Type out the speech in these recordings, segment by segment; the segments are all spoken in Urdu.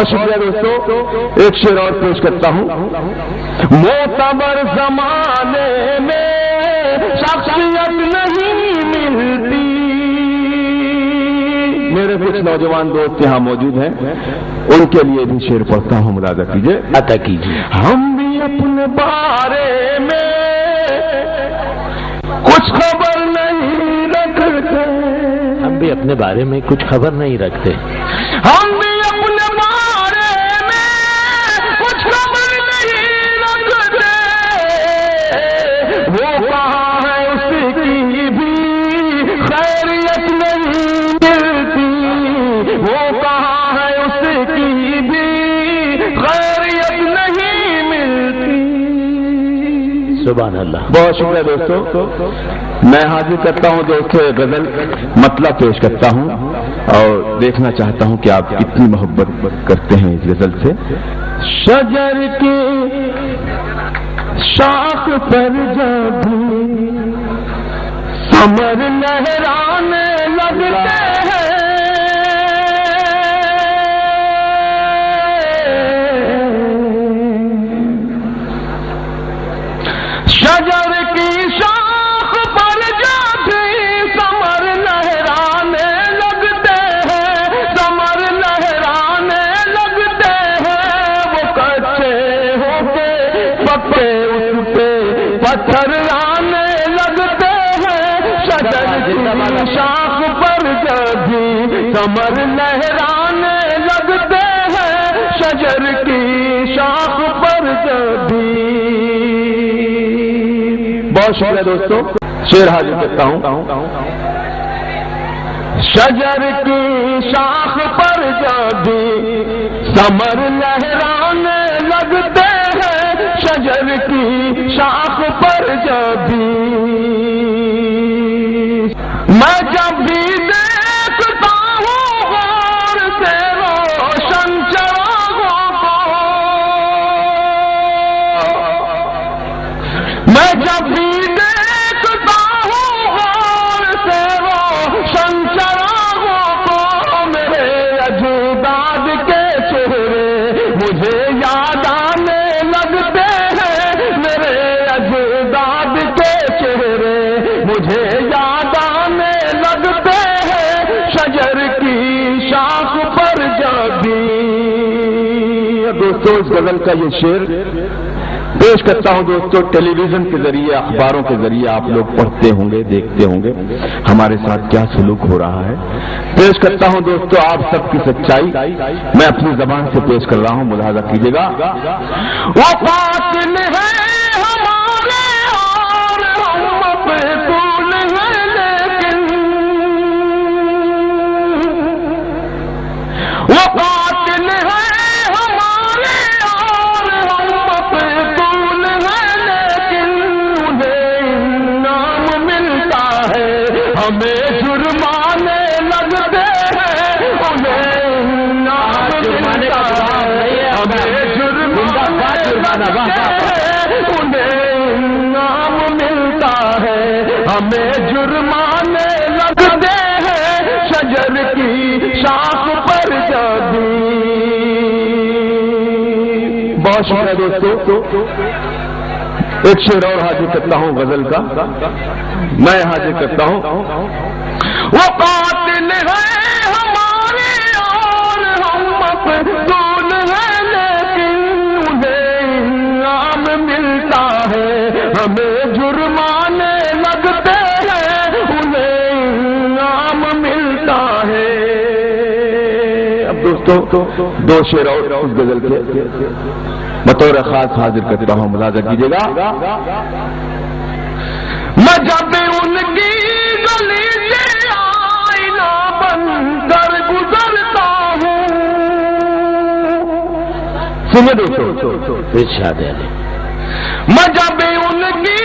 بہت شکریہ دوستو. ایک شعر اور پیش کرتا ہوں. معتبر زمانے میں شخصیت نہیں ملتی. میرے کچھ نوجوان دوست یہاں موجود ہیں, ان کے لیے بھی شعر پڑھتا ہوں, ملاحظہ کیجیے, عطا کیجیے. ہم بھی اپنے بارے میں کچھ خبر نہیں رکھتے. ہم بھی اپنے بارے میں کچھ خبر نہیں رکھتے. ہم بھی اپنے بارے میں کچھ خبر نہیں رکھتے. وہ کہاں ہے اس کی بھی خیریت نہیں ملتی. وہ کہاں ہے اس کی بھی خیریت نہیں ملتی. سبحان اللہ. بہت شکریہ دوستو. میں حاضر کرتا ہوں دوستو ایک غزل, مطلب پیش کرتا ہوں اور دیکھنا چاہتا ہوں کہ آپ کتنی محبت کرتے ہیں اس غزل سے. شجر کی شاخ پر جب ثمر لہرانے لگتے ہیں, شجر کی شاخ پر جب ثمر لہرانے لگتے ہیں, ثمر لہرانے لگتے ہیں. وہ کچے ہو کے پکے اس پہ پتھر آنے لگتے ہیں. شجر کی شاخ پر جب ثمر لہرانے لگتے ہیں. شجر کی شاخ پر جب. بہت شکریہ دوستو. شعر حاضر کرتا ہوں. شجر کی شاخ پر جب ثمر لہرانے لگتے ہیں. شجر کی شاخ پر جب میں جب بھی دیکھتا ہوں غور سے روشن چراغوں کو, میں جب بھی دیکھتا ہوں غور سے روشن چراغوں کو. میرے اجداد کے چہرے مجھے یاد آنے لگتے ہیں. میرے اجداد کے چہرے مجھے یاد آنے لگتے ہیں. شجر کی شاخ پر جب. دوستو اس غزل کا یہ شعر پیش کرتا ہوں دوستو. ٹیلی ویژن کے ذریعے, اخباروں کے ذریعے آپ لوگ پڑھتے ہوں گے, دیکھتے ہوں گے ہمارے ساتھ کیا سلوک ہو رہا ہے. پیش کرتا ہوں دوستو آپ سب کی سچائی, میں اپنی زبان سے پیش کر رہا ہوں, ملاحظہ کیجیے گا. وہ قاتل ہے ہمارے اور ہم مقتول ہیں, لیکن وہ قاتل ہے ہمارے اور ہم مقتول ہیں, لیکن انہیں انعام ملتا ہے. ہمیں جرمانے لگتے ہیں. انہیں انعام ملتا ہے. ہمیں جرمانے لگتے ہیں. انہیں انعام ملتا ہے. ہمیں جرمانے لگتے ہیں. شجر کی شاخ پر جب. بہت شکریہ دوستو. ایک شعر اور حاضر کرتا ہوں غزل کا, میں حاضر کرتا ہوں. وہ قاتل ہے ہمارے اور ہم مقتول ہیں, لیکن انہیں انعام ملتا ہے. ہمیں جرمانے لگتے ہیں. انہیں انعام ملتا ہے. اب دوستو دو شعر اور اس غزل کے بطور خاص حاضر کرتا ہوں, ملاحظہ کیجیے گا. میں جب ان کی گلی سے آئینہ بن کر گزرتا ہوں. سنیے دوستو, ارشاد ہے. میں جب ان کی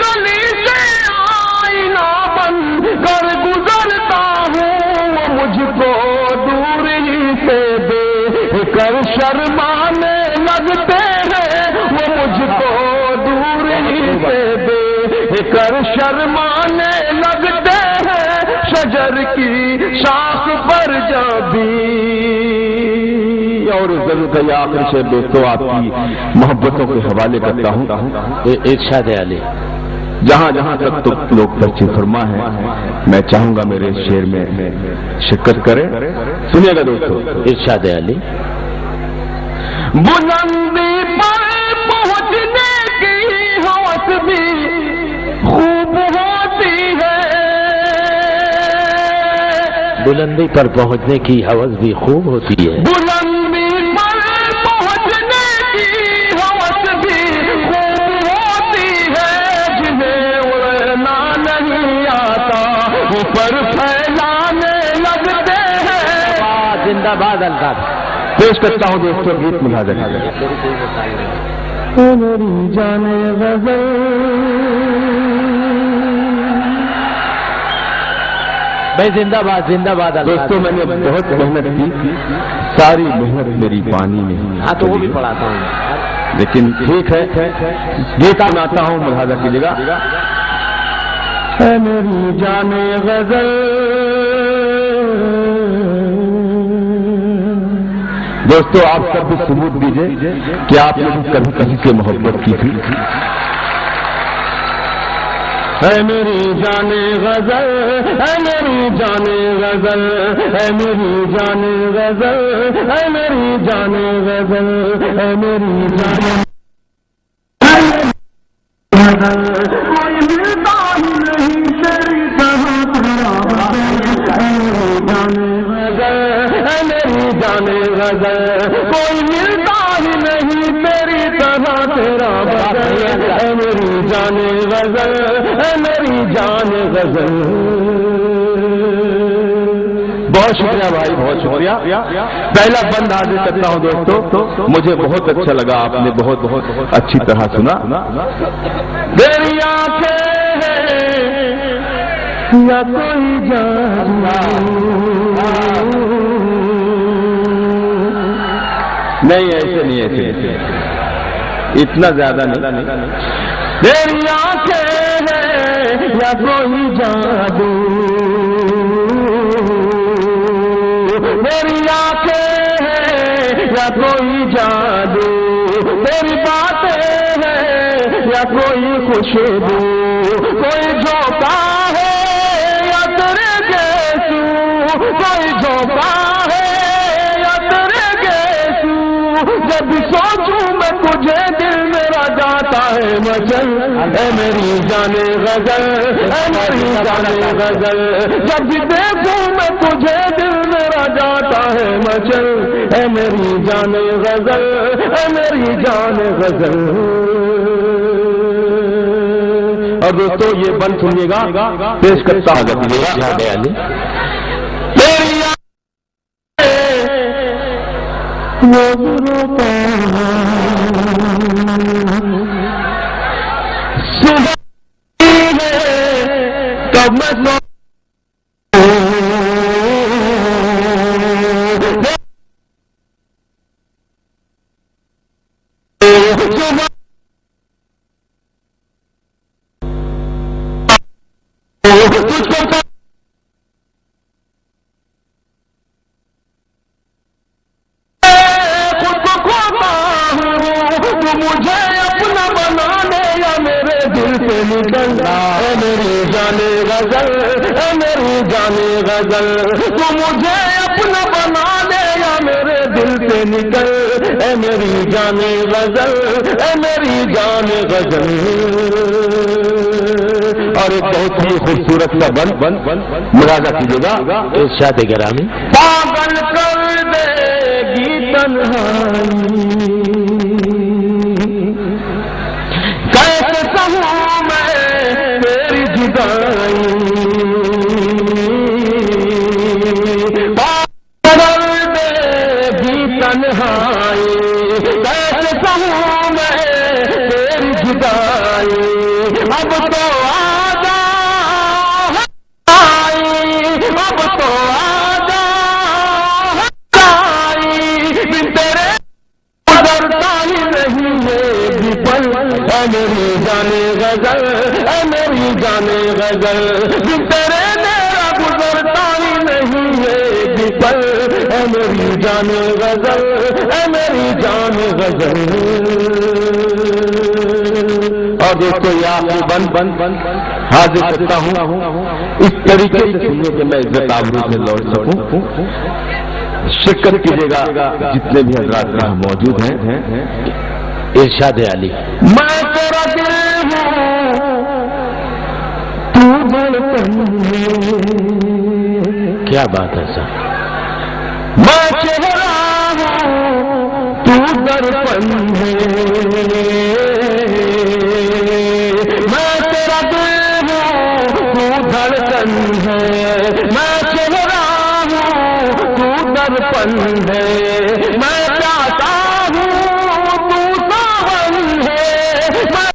گلی سے آئینہ بن کر گزرتا ہوں. وہ مجھ کو دور ہی سے دیکھ کر شرمانے لگتے ہیں. وہ مجھ کو دور ہی سے دیکھ کر شرمانے لگتے ہیں. شجر کی شاخ پر جب. اور ضرور کا یہ آخری شعر دوستوں آپ کی محبتوں کے حوالے کرتا ہوں. ارشاد علی. جہاں جہاں تک تو لوگ تشریف فرما ہے میں چاہوں گا میرے شعر میں شرکت کریں. سنیے گا دوستوں. ارشاد علی. بلندی پر پہنچنے کی ہوس بھی خوب ہوتی ہے. بلندی پر پہنچنے کی ہوس بھی خوب ہوتی ہے. بلندی پر پہنچنے کی ہوس بھی خوب ہوتی ہے. جنہیں اڑنا نہیں آتا اوپر پھیلانے لگتے ہیں. زندہ باد الطاف. پیش کرتا ہوں دوستوں گیت ملاحظہ میری جان غزل. بھائی زندہ باد دوستوں میں نے بہت محنت کی. ساری محنت میری پانی میں. ہاں تو وہ بھی پڑھاتا ہوں لیکن ٹھیک ہے گیت سناتا ہوں ملاحظہ کیجیے گا. میری جان غزل. دوستو آپ سب بھی ثبوت دیجئے کہ آپ نے بھی کبھی کسی سے محبت کی تھی. اے میری جان غزل اے میری جان غزل اے میری جان غزل اے میری جان غزل اے میری جان غزل. کوئی ملتا ہی نہیں تیری طرح اے میری جان غزل. کوئی ملتا ہی نہیں تیری طرح تیرا بدل. اے میری جان غزل اے میری جان غزل. بہت شکریہ بھائی بہت شکریہ. پہلا بند حاضر کرتا ہوں دوستو. مجھے بہت اچھا لگا آپ نے بہت بہت اچھی طرح سنا. میری آنکھیں یا کوئی جاننا نہیں ایسے نہیں ایسے اتنا زیادہ نہیں. میری آنکھیں ہیں یا کوئی جادو. میری آنکھیں ہیں یا کوئی جادو. میری باتیں ہیں یا کوئی خوشبو. کوئی جھونکا ہے یا تیرے جیسو. کوئی جھونکا ہے یا تیرے جیسو. جب سوچوں میں تجھے دل میرا جاتا ہے مچل. اے میری جان غزل اے میری جان غزل. جب دیکھوں میں تجھے دل میرا جاتا ہے مچل. اے میری جان غزل اے میری جان غزل. اور دوستو یہ بند سنیے گا پیش کرتا ہوں. کب میں تو مجھے اپنا بنا دے یا میرے دل سے نکل. اے میری جان غزل اے میری جان غزل. اور ایک بہت ہی خوبصورت کا بند ملاحظہ کیجیے گا. ارشاد گرامی. پاگل کر دے گی تنہائی کیسے سہوں میں تیری جدائی. تنہائی کیسے سہوں میں تیری جدائی. اب تو آجا اب تو آجا بن تیرے گزرتا ہی نہیں ہے بھی پل. اے میری جان غزل اے میری جان غزل. بن تیرے میرا گزرتا ہی نہیں ہے بھی پل. اے میری جان غزل، اے میری جان غزل. اور دوستو یہ آخری بند حاضر کرتا ہوں اس طریقے سے سننے کہ میں عزت آبرو سے لوٹ سکوں. شکر کیجیے گا جتنے بھی حضرات یہاں موجود ہیں. ارشاد علی. میں تیرا دل ہوں تو دھڑکن ہے. کیا بات ہے سر. میں چہرہ ہوں تو درپن ہے. میں تیرا دل ہوں تو دھڑکن ہے. میں چہرہ ہوں تو درپن ہے. میں چاہتا ہوں تو ساون ہے. میں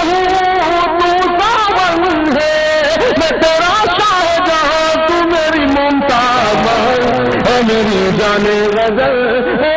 ہوں تو ساون ہے. میں تیرا شاہجہاں تو میری ممتاز ہے. اے میری جان غزل، اے